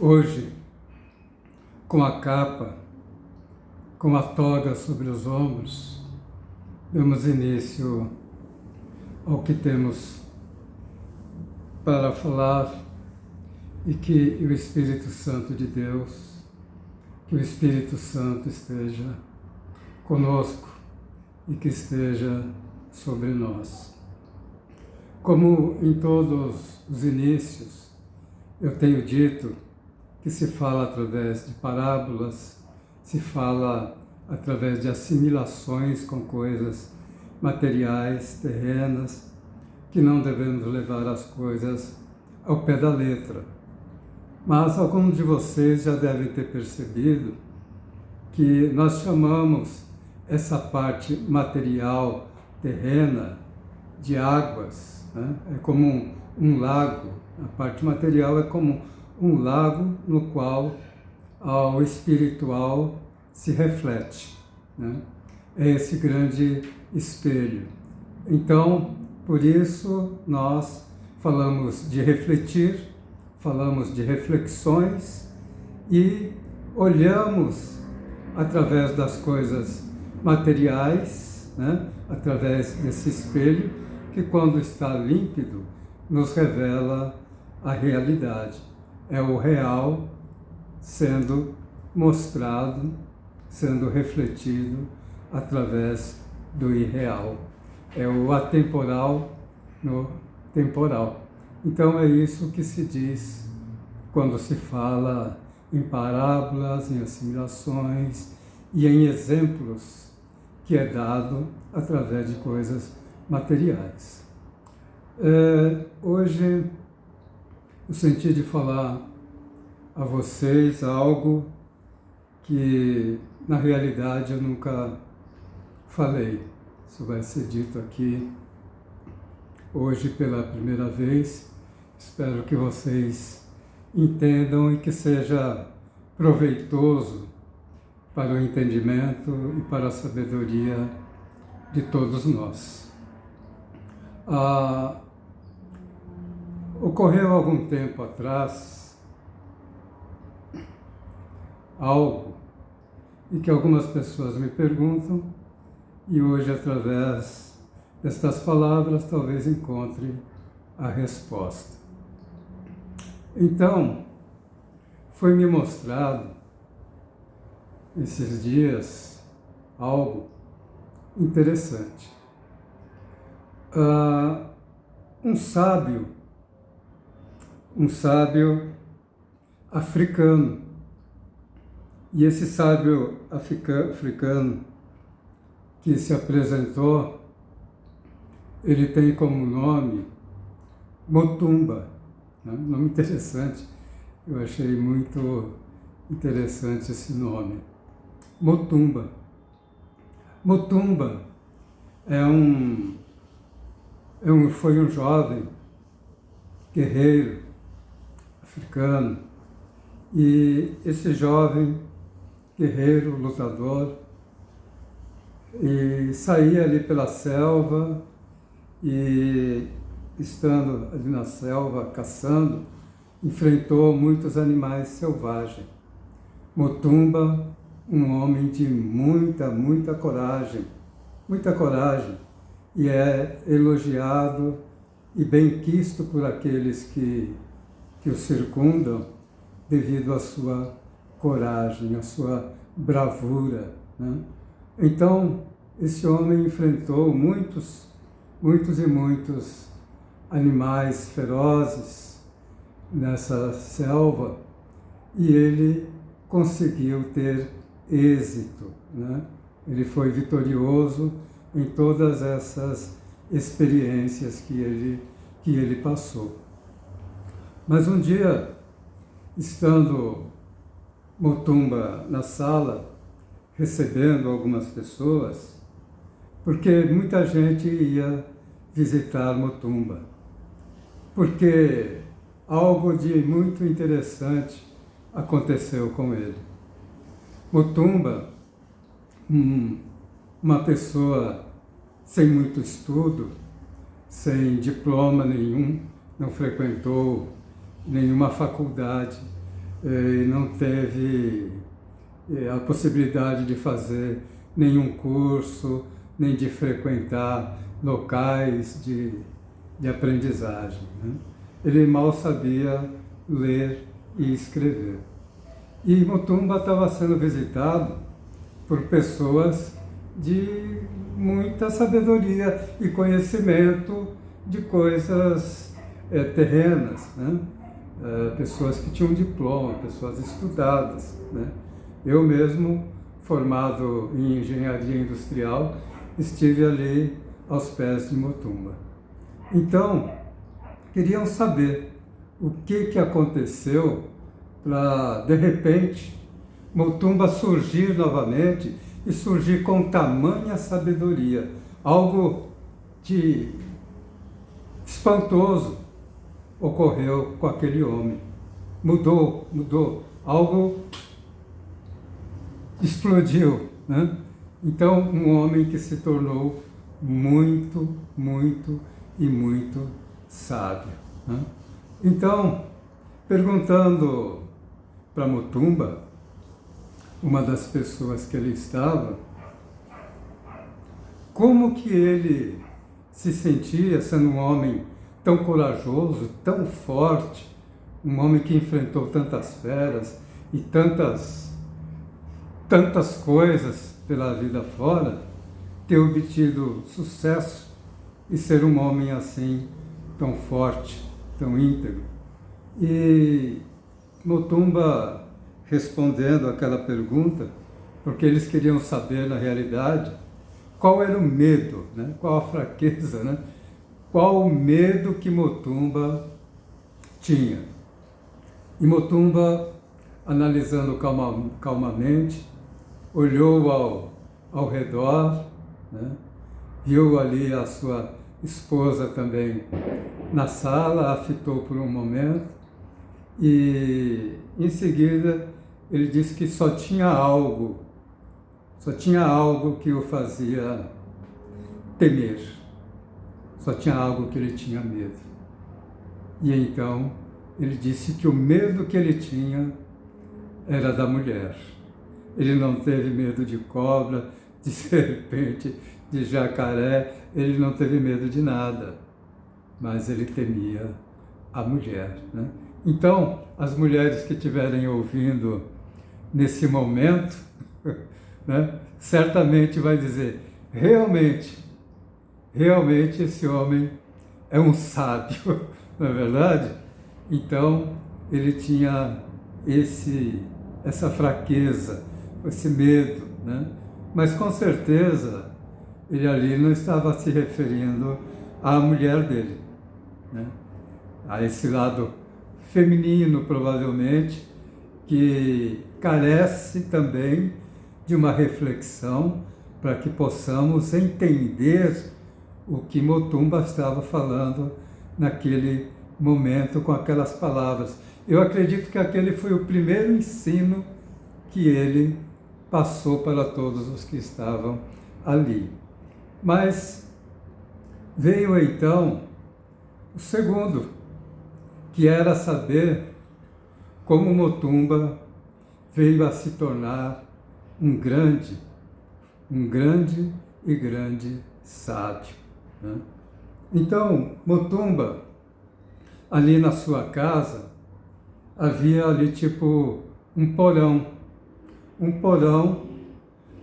Hoje, com a capa, com a toga sobre os ombros, damos início ao que temos para falar e que o Espírito Santo de Deus, que o Espírito Santo esteja conosco e que esteja sobre nós. Como em todos os inícios, eu tenho dito que se fala através de parábolas, se fala através de assimilações com coisas materiais, terrenas, que não devemos levar as coisas ao pé da letra. Mas alguns de vocês já devem ter percebido que nós chamamos essa parte material, terrena, de águas, né? É como um lago. A parte material é como um lago no qual o espiritual se reflete, né? É esse grande espelho. Então, por isso, nós falamos de refletir, falamos de reflexões e olhamos através das coisas materiais, né? Através desse espelho, que quando está límpido, nos revela a realidade. É o real sendo mostrado, sendo refletido através do irreal. É o atemporal no temporal. Então é isso que se diz quando se fala em parábolas, em assimilações e em exemplos que é dado através de coisas materiais. Hoje eu senti de falar a vocês algo que na realidade eu nunca falei. Isso vai ser dito aqui hoje pela primeira vez. Espero que vocês entendam e que seja proveitoso para o entendimento e para a sabedoria de todos nós. Ocorreu algum tempo atrás algo e que algumas pessoas me perguntam e hoje, através destas palavras, talvez encontre a resposta. Então, foi-me mostrado esses dias algo interessante. Um sábio africano. E esse sábio africano que se apresentou, ele tem como nome Motumba, né? Nome interessante, eu achei muito interessante esse nome. Motumba. Motumba foi um jovem guerreiro africano, e esse jovem guerreiro, lutador, e saía ali pela selva e, estando ali na selva, caçando, enfrentou muitos animais selvagens. Motumba, um homem de muita coragem, e é elogiado e bem-quisto por aqueles que o circundam devido à sua coragem, à sua bravura, né? Então, esse homem enfrentou muitos animais ferozes nessa selva e ele conseguiu ter êxito, né? Ele foi vitorioso em todas essas experiências que ele passou. Mas um dia, estando Motumba na sala, recebendo algumas pessoas, porque muita gente ia visitar Motumba, porque algo de muito interessante aconteceu com ele. Motumba, uma pessoa sem muito estudo, sem diploma nenhum, não frequentou nenhuma faculdade, e não teve a possibilidade de fazer nenhum curso, nem de frequentar locais de aprendizagem, né? Ele mal sabia ler e escrever. E Mutumba estava sendo visitado por pessoas de muita sabedoria e conhecimento de coisas terrenas, né? Pessoas que tinham diploma, pessoas estudadas, né? Eu mesmo, formado em engenharia industrial, estive ali aos pés de Mutumba. Então, queriam saber o que aconteceu para, de repente, Mutumba surgir novamente e surgir com tamanha sabedoria. Algo de espantoso ocorreu com aquele homem. Mudou. Algo explodiu, né? Então, um homem que se tornou muito sábio, né? Então, perguntando para Mutumba, uma das pessoas que ele estava, como que ele se sentia sendo um homem tão corajoso, tão forte, um homem que enfrentou tantas feras e tantas coisas pela vida fora, ter obtido sucesso e ser um homem assim, tão forte, tão íntegro. E Mutumba, respondendo aquela pergunta, porque eles queriam saber, na realidade, qual era o medo, né? Qual a fraqueza, né? Qual o medo que Mutumba tinha. E Mutumba, analisando calmamente, olhou ao redor, né? Viu ali a sua esposa também na sala, a fitou por um momento e, em seguida, ele disse que só tinha algo que o fazia temer, só tinha algo que ele tinha medo. E então ele disse que o medo que ele tinha era da mulher. Ele não teve medo de cobra, de serpente, de jacaré, ele não teve medo de nada, mas ele temia a mulher, né? Então, as mulheres que estiverem ouvindo nesse momento, né, certamente vai dizer, realmente esse homem é um sábio, não é verdade? Então, ele tinha essa fraqueza, esse medo, né? Mas com certeza ele ali não estava se referindo à mulher dele, né? A esse lado feminino, provavelmente, que carece também de uma reflexão para que possamos entender o que Mutumba estava falando naquele momento com aquelas palavras. Eu acredito que aquele foi o primeiro ensino que ele passou para todos os que estavam ali. Mas veio então o segundo, que era saber como Mutumba veio a se tornar um grande sábio, né? Então, Mutumba, ali na sua casa, havia ali tipo um porão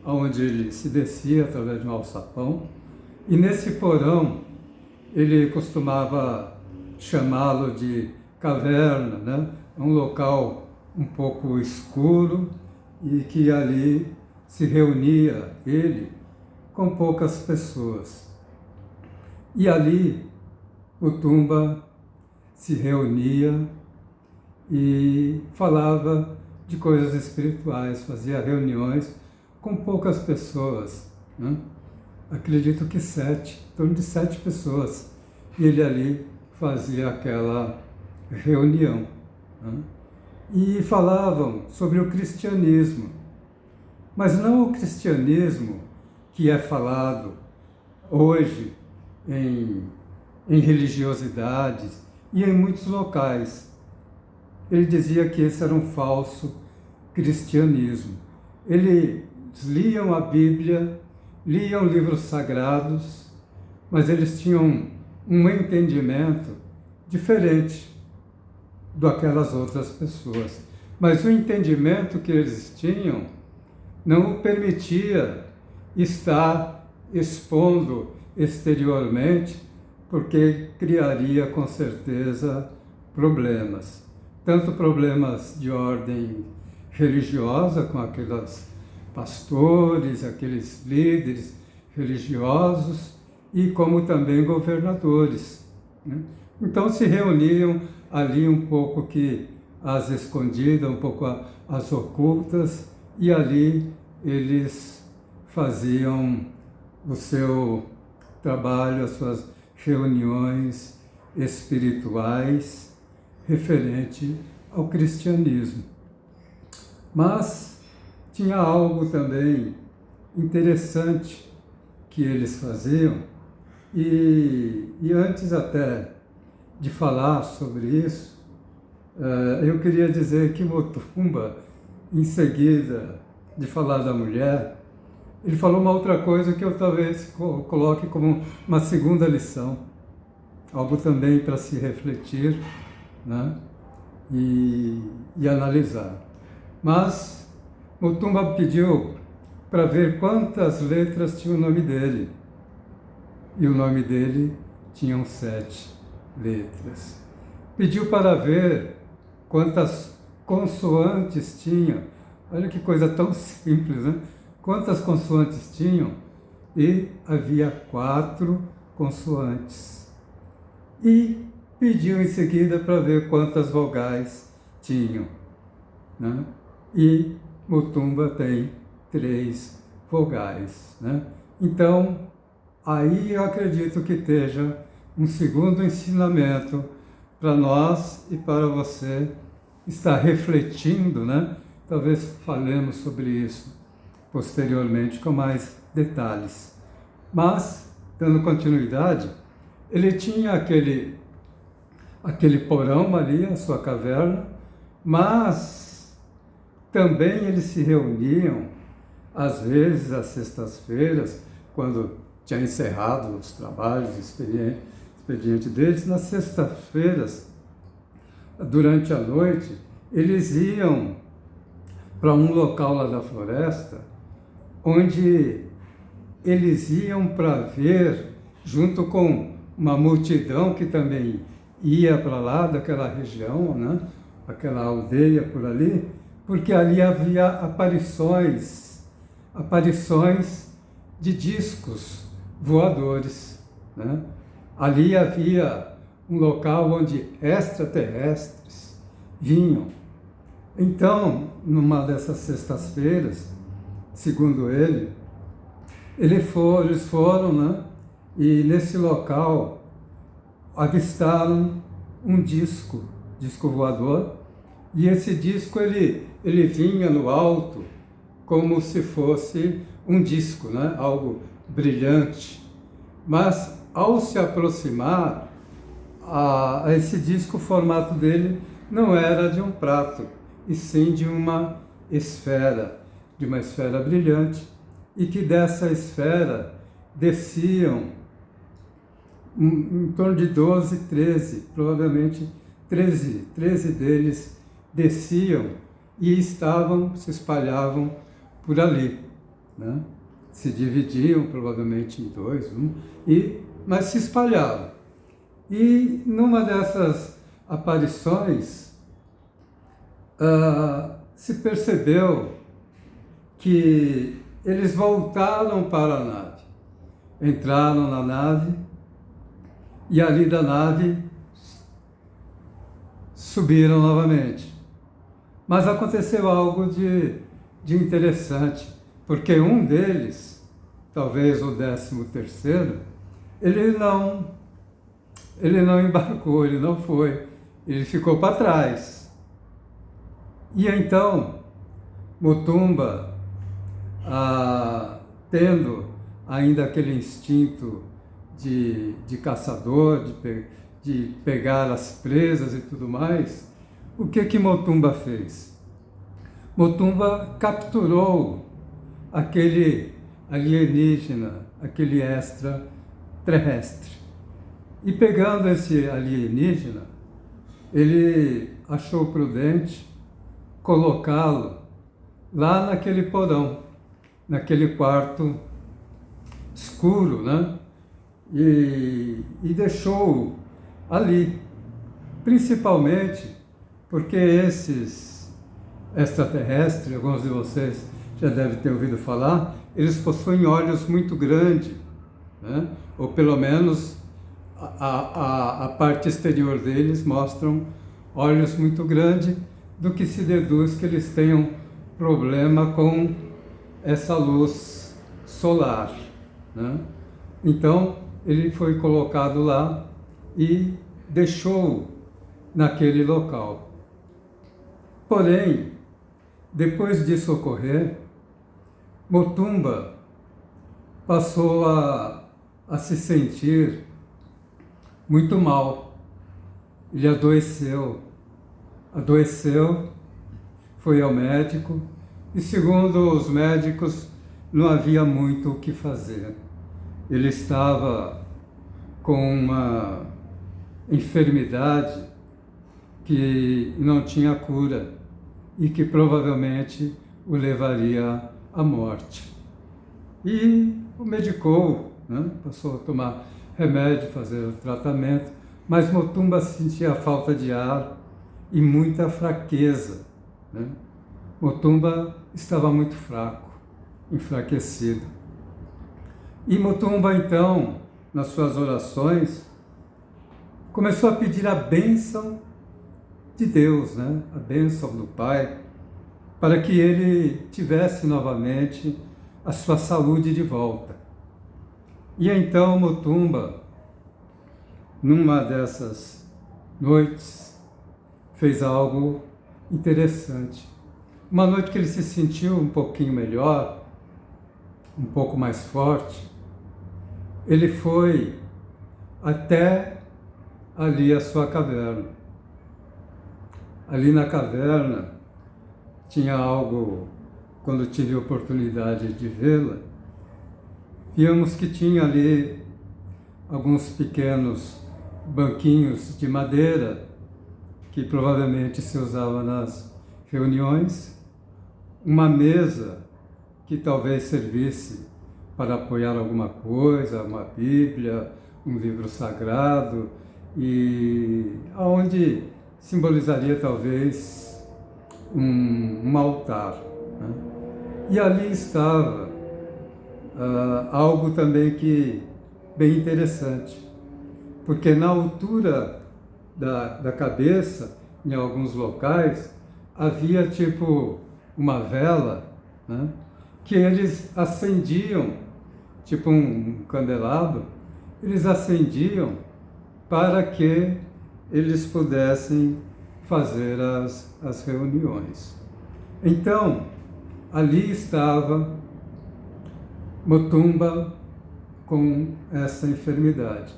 onde ele se descia através de um alçapão, e nesse porão ele costumava chamá-lo de caverna, né? Um local um pouco escuro e que ali se reunia ele com poucas pessoas. E ali Mutumba se reunia e falava de coisas espirituais, fazia reuniões com poucas pessoas, né? Acredito que em torno de 7 pessoas. E ele ali fazia aquela reunião, né? E falavam sobre o cristianismo, mas não o cristianismo que é falado hoje em religiosidades e em muitos locais. ele dizia que esse era um falso cristianismo. Eles liam a Bíblia, liam livros sagrados, mas eles tinham um entendimento diferente daquelas outras pessoas. Mas o entendimento que eles tinham não o permitia estar expondo exteriormente, porque criaria com certeza problemas. Tanto problemas de ordem religiosa, com aqueles pastores, aqueles líderes religiosos, e como também governadores, né? Então se reuniam ali um pouco que às escondidas, um pouco às ocultas, e ali eles faziam o seu trabalho, as suas reuniões espirituais referente ao cristianismo. Mas tinha algo também interessante que eles faziam, e antes até de falar sobre isso, eu queria dizer que Motumba, em seguida de falar da mulher, ele falou uma outra coisa que eu talvez coloque como uma segunda lição, algo também para se refletir, né? e analisar. Mas Motumba pediu para ver quantas letras tinha o nome dele, e o nome dele tinha 7 letras. Pediu para ver quantas consoantes tinha. Olha que coisa tão simples, né? Quantas consoantes tinham? E havia 4 consoantes. E pediu em seguida para ver quantas vogais tinham, né? E Motumba tem 3 vogais, né? Então, aí eu acredito que esteja um segundo ensinamento para nós e para você estar refletindo, né? Talvez falemos sobre isso posteriormente com mais detalhes. Mas, dando continuidade, ele tinha aquele porão ali, a sua caverna, mas também eles se reuniam, às vezes, às sextas-feiras, quando tinha encerrado os trabalhos, expediente deles, nas sextas-feiras, durante a noite, eles iam para um local lá da floresta, onde eles iam para ver, junto com uma multidão que também ia para lá, daquela região, né? Aquela aldeia por ali, porque ali havia aparições de discos voadores, né? Ali havia um local onde extraterrestres vinham. Então, numa dessas sextas-feiras, segundo eles foram, né? E nesse local avistaram um disco voador, e esse disco ele vinha no alto como se fosse um disco, né? Algo brilhante. Mas ao se aproximar, a esse disco, o formato dele não era de um prato, e sim de uma esfera brilhante, e que dessa esfera desciam em torno de 12, 13, provavelmente 13 deles desciam e se espalhavam por ali, né? Se dividiam provavelmente em 2, mas se espalhavam. E numa dessas aparições, se percebeu que eles voltaram para a nave, entraram na nave, e ali da nave subiram novamente. Mas aconteceu algo de interessante, porque um deles, talvez o 13º, ele não embarcou, ele não foi, ele ficou para trás. E então, Motumba, tendo ainda aquele instinto de caçador, de pegar as presas e tudo mais, O que Motumba fez? Motumba capturou aquele alienígena, aquele extraterrestre. E pegando esse alienígena, ele achou prudente colocá-lo lá naquele porão, naquele quarto escuro, né? E deixou-o ali, principalmente porque esses extraterrestres, alguns de vocês já devem ter ouvido falar, eles possuem olhos muito grandes, né? Ou pelo menos a parte exterior deles mostram olhos muito grandes, do que se deduz que eles tenham problema com essa luz solar, né? Então, ele foi colocado lá e deixou naquele local. Porém, depois disso ocorrer, Motumba passou a se sentir muito mal. Ele adoeceu, foi ao médico e, segundo os médicos, não havia muito o que fazer. Ele estava com uma enfermidade que não tinha cura e que provavelmente o levaria à morte. E o medicou, né? Passou a tomar remédio, fazer o tratamento, mas Motumba sentia falta de ar e muita fraqueza, né? Motumba estava muito fraco, enfraquecido. E Motumba, então, nas suas orações, começou a pedir a bênção de Deus, né? A bênção do Pai, para que ele tivesse novamente a sua saúde de volta. E então Motumba, numa dessas noites, fez algo interessante. Uma noite que ele se sentiu um pouquinho melhor, um pouco mais forte, ele foi até ali a sua caverna. Ali na caverna tinha algo, quando tive a oportunidade de vê-la, vimos que tinha ali alguns pequenos banquinhos de madeira que provavelmente se usava nas reuniões, uma mesa que talvez servisse para apoiar alguma coisa, uma Bíblia, um livro sagrado, e aonde simbolizaria talvez um altar, né? E ali estava algo também que bem interessante, porque na altura da cabeça, em alguns locais, havia tipo uma vela, né, que eles acendiam, tipo um candelabro, eles acendiam para que eles pudessem fazer as reuniões. Então, ali estava Motumba com essa enfermidade.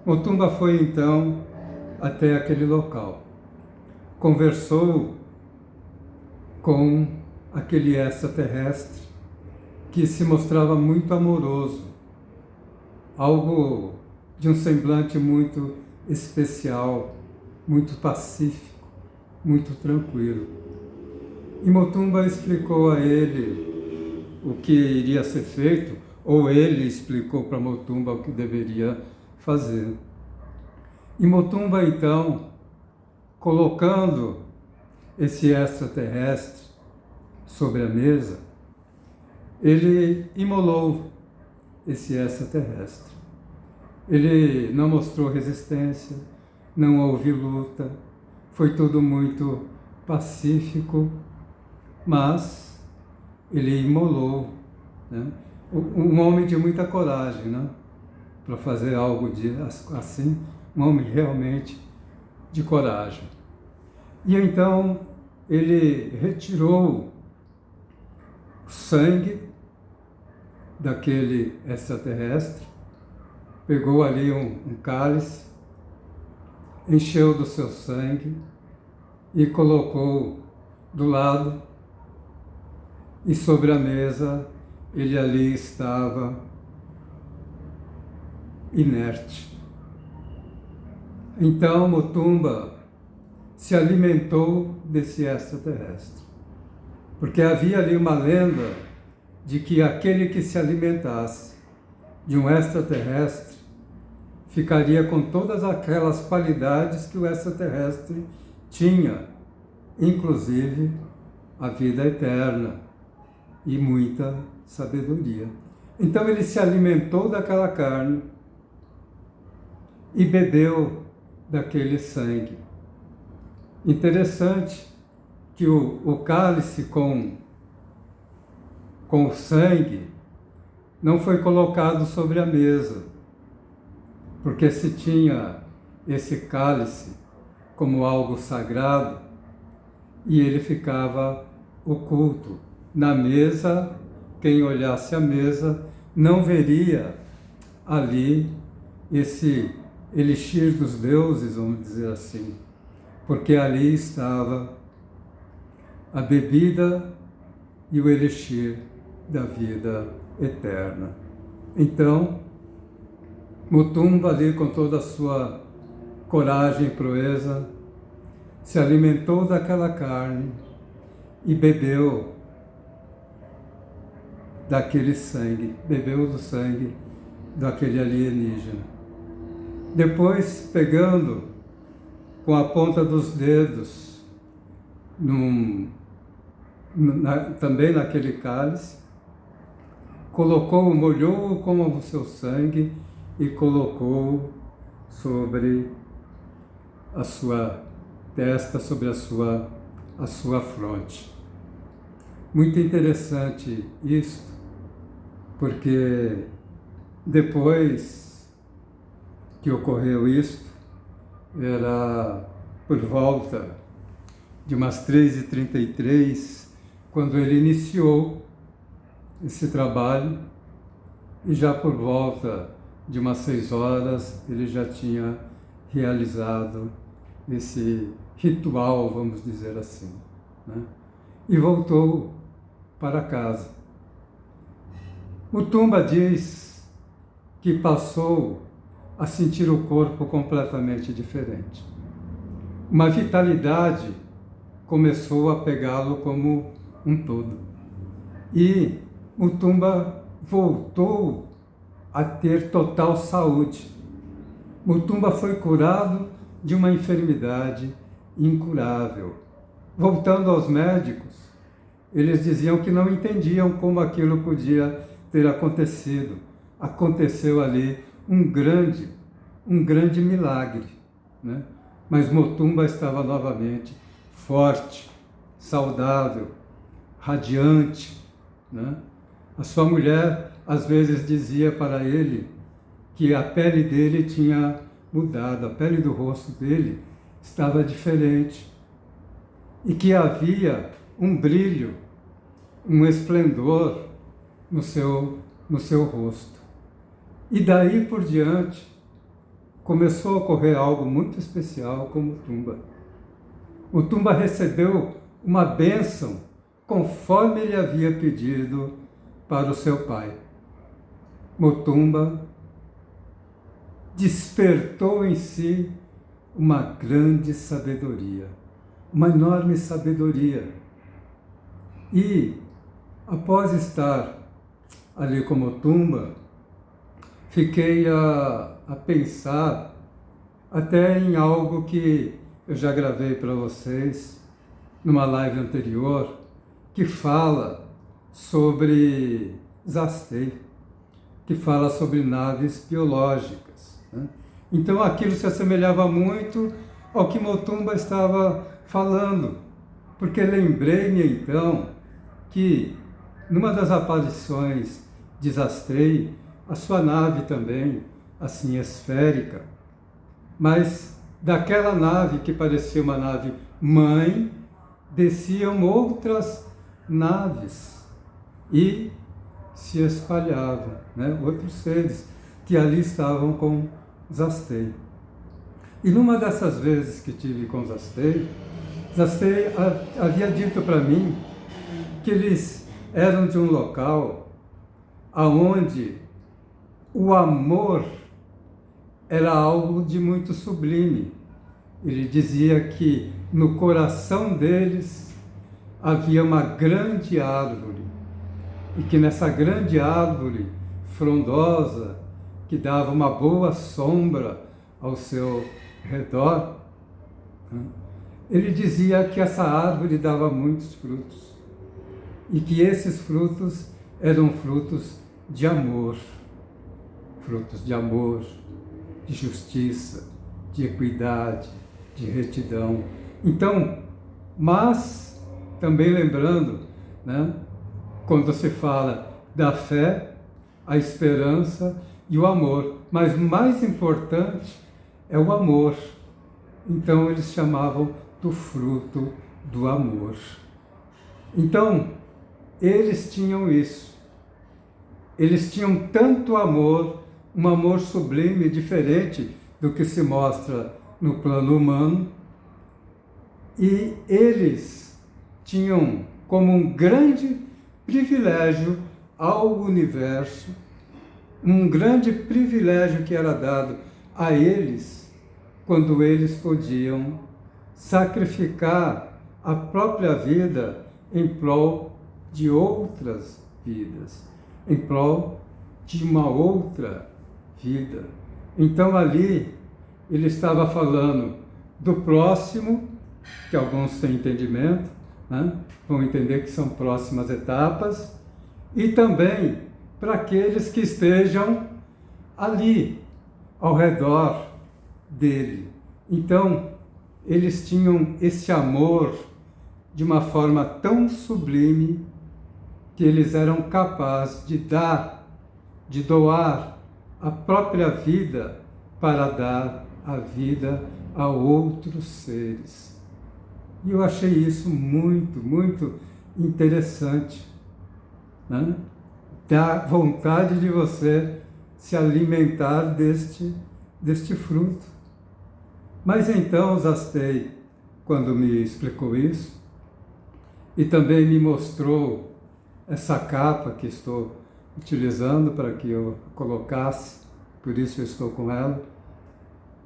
Motumba foi então até aquele local, conversou com aquele extraterrestre que se mostrava muito amoroso, algo de um semblante muito especial, muito pacífico, muito tranquilo. E Motumba explicou a ele o que iria ser feito, ou ele explicou para Motumba o que deveria fazer. E Motumba, então, colocando esse extraterrestre sobre a mesa, ele imolou esse extraterrestre. Ele não mostrou resistência, não houve luta, foi tudo muito pacífico, mas ele imolou, né? Um homem de muita coragem, né? Para fazer algo assim, um homem realmente de coragem. E então ele retirou o sangue daquele extraterrestre, pegou ali um cálice, encheu do seu sangue e colocou do lado, e sobre a mesa ele ali estava inerte. Então Mutumba se alimentou desse extraterrestre, porque havia ali uma lenda de que aquele que se alimentasse de um extraterrestre ficaria com todas aquelas qualidades que o extraterrestre tinha, inclusive a vida eterna e muita sabedoria. Então ele se alimentou daquela carne e bebeu daquele sangue. Interessante que o cálice com o sangue não foi colocado sobre a mesa, porque se tinha esse cálice como algo sagrado e ele ficava oculto. Na mesa, quem olhasse a mesa não veria ali esse elixir dos deuses, vamos dizer assim, porque ali estava a bebida e o elixir da vida eterna. Então, Mutumba ali com toda a sua coragem e proeza, se alimentou daquela carne e bebeu daquele sangue, bebeu do sangue daquele alienígena. Depois, pegando com a ponta dos dedos, também naquele cálice, molhou-o com o seu sangue e colocou sobre a sua testa, sobre a sua fronte. Muito interessante isso, porque depois que ocorreu isto, era por volta de umas 3h33, quando ele iniciou esse trabalho, e já por volta de umas 6 horas ele já tinha realizado esse ritual, vamos dizer assim, né? E voltou para casa. Mutumba diz que passou a sentir o corpo completamente diferente. Uma vitalidade começou a pegá-lo como um todo. E Mutumba voltou a ter total saúde. Mutumba foi curado de uma enfermidade incurável. Voltando aos médicos, eles diziam que não entendiam como aquilo podia ter acontecido. Aconteceu ali um grande milagre, né? Mas Mutumba estava novamente forte, saudável, radiante, né? A sua mulher às vezes dizia para ele que a pele dele tinha mudado, a pele do rosto dele estava diferente e que havia um brilho, um esplendor no seu rosto. E daí por diante começou a ocorrer algo muito especial com Mutumba. Mutumba recebeu uma bênção conforme ele havia pedido para o seu pai. Mutumba despertou em si uma grande sabedoria, uma enorme sabedoria. E, após estar ali com Mutumba, fiquei a pensar até em algo que eu já gravei para vocês numa live anterior, que fala sobre Zastei, que fala sobre naves biológicas, né? Então aquilo se assemelhava muito ao que Mutumba estava falando, porque lembrei-me então que numa das aparições de Zastei, a sua nave também, assim esférica, mas daquela nave que parecia uma nave mãe, desciam outras naves e se espalhavam, né? Outros seres que ali estavam com Zastei. E numa dessas vezes que tive com Zastei, Zastei havia dito para mim que eles eram de um local aonde o amor era algo de muito sublime. Ele dizia que no coração deles havia uma grande árvore e que nessa grande árvore frondosa, que dava uma boa sombra ao seu redor, ele dizia que essa árvore dava muitos frutos e que esses frutos eram frutos de amor, de justiça, de equidade, de retidão. Então, mas também lembrando, né, quando se fala da fé, a esperança e o amor, mas o mais importante é o amor. Então eles chamavam do fruto do amor. Então, eles tinham isso. Eles tinham tanto amor, um amor sublime, diferente do que se mostra no plano humano, e eles tinham como um grande privilégio ao universo, um grande privilégio que era dado a eles, quando eles podiam sacrificar a própria vida em prol de outras vidas, em prol de uma outra vida. Então ali ele estava falando do próximo, que alguns têm entendimento, né? Vão entender que são próximas etapas, e também para aqueles que estejam ali, ao redor dele. Então, eles tinham esse amor de uma forma tão sublime que eles eram capazes de dar, de doar a própria vida para dar a vida a outros seres. E eu achei isso muito, muito interessante, né? Dá vontade de você se alimentar deste fruto. Mas então Zastei, quando me explicou isso, e também me mostrou essa capa que estou utilizando para que eu colocasse, por isso eu estou com ela,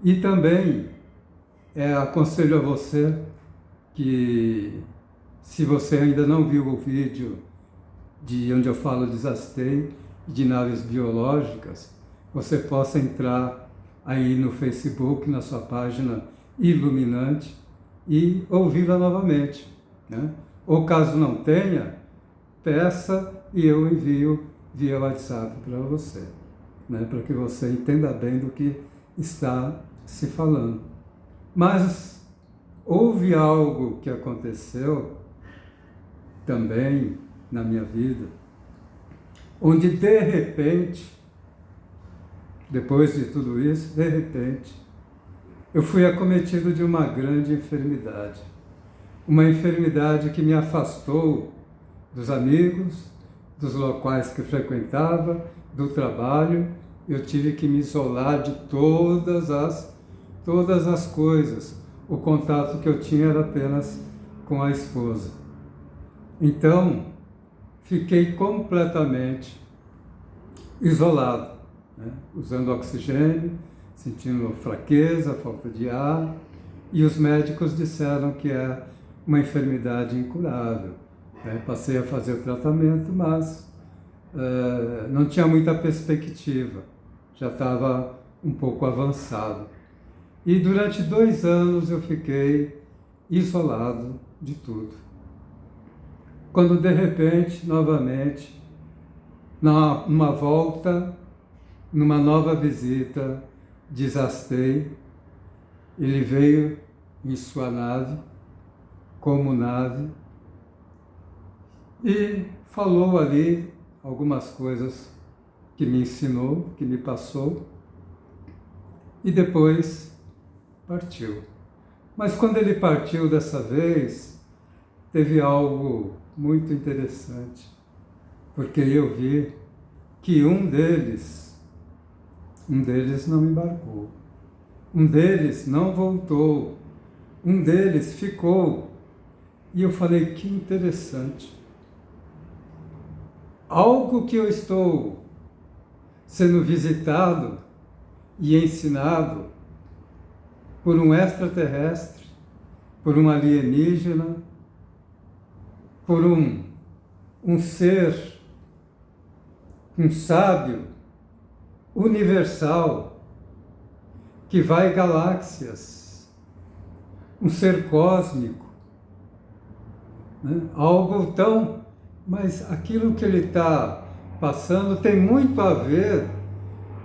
e também aconselho a você que, se você ainda não viu o vídeo de onde eu falo de Zastei, de naves biológicas, você possa entrar aí no Facebook, na sua página Iluminante, e ouvi-la novamente, né? Ou caso não tenha, peça e eu envio via WhatsApp para você, né? Para que você entenda bem do que está se falando. Mas houve algo que aconteceu também na minha vida, onde de repente, depois de tudo isso, de repente, eu fui acometido de uma grande enfermidade. Uma enfermidade que me afastou dos amigos, dos locais que frequentava, do trabalho. Eu tive que me isolar de todas as coisas. O contato que eu tinha era apenas com a esposa. Então, fiquei completamente isolado, né? Usando oxigênio, sentindo fraqueza, falta de ar, e os médicos disseram que é uma enfermidade incurável. Passei a fazer o tratamento, mas não tinha muita perspectiva, já estava um pouco avançado. E durante 2 anos eu fiquei isolado de tudo. Quando de repente, novamente, numa volta, numa nova visita de Zastei, ele veio em sua nave, como nave, e falou ali algumas coisas que me ensinou, que me passou, e depois partiu. Mas quando ele partiu dessa vez, teve algo muito interessante, porque eu vi que um deles não embarcou, um deles não voltou, um deles ficou E eu falei, que interessante. Algo que eu estou sendo visitado e ensinado por um extraterrestre, por um alienígena, por um ser, um sábio, universal, que vai galáxias, um ser cósmico, né? Algo tão... Mas aquilo que ele está passando tem muito a ver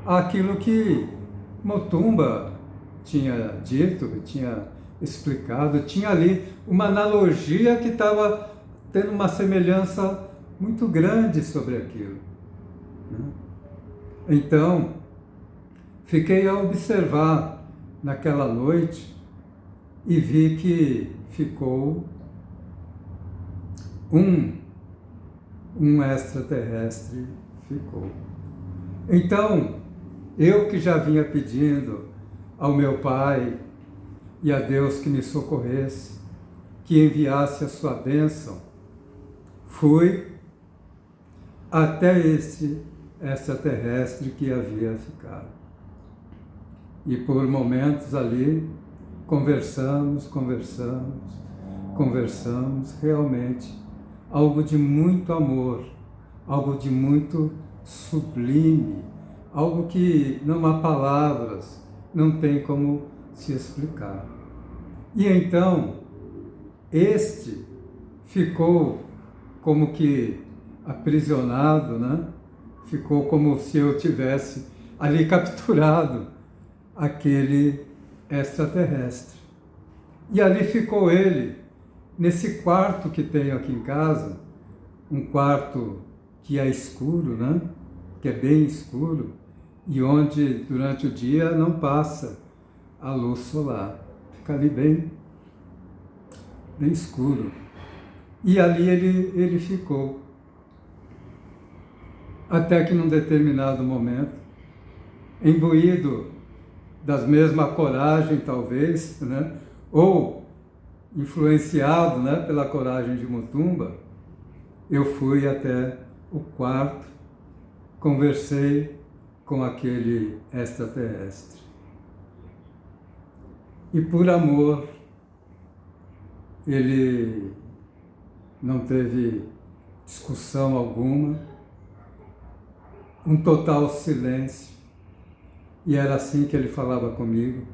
aquilo que Motumba tinha dito, tinha explicado, tinha ali uma analogia que estava tendo uma semelhança muito grande sobre aquilo, né? Então, fiquei a observar naquela noite e vi que ficou um extraterrestre ficou. Então, eu que já vinha pedindo ao meu Pai e a Deus que me socorresse, que enviasse a sua bênção, fui até esse extraterrestre que havia ficado. E por momentos ali, conversamos, realmente, algo de muito amor, algo de muito sublime, algo que não há palavras, não tem como se explicar. E então, este ficou como que aprisionado, né? Ficou como se eu tivesse ali capturado aquele extraterrestre. E ali ficou ele, nesse quarto que tenho aqui em casa, um quarto que é escuro, né? Que é bem escuro, e onde durante o dia não passa a luz solar. Fica ali bem escuro. E ali ele ficou. Até que num determinado momento, imbuído das mesma coragem talvez, né? Ou influenciado, né, pela coragem de Motumba, eu fui até o quarto, conversei com aquele extraterrestre. E por amor, ele não teve discussão alguma, um total silêncio, e era assim que ele falava comigo,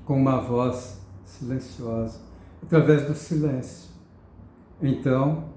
com uma voz silenciosa, através do silêncio. Então,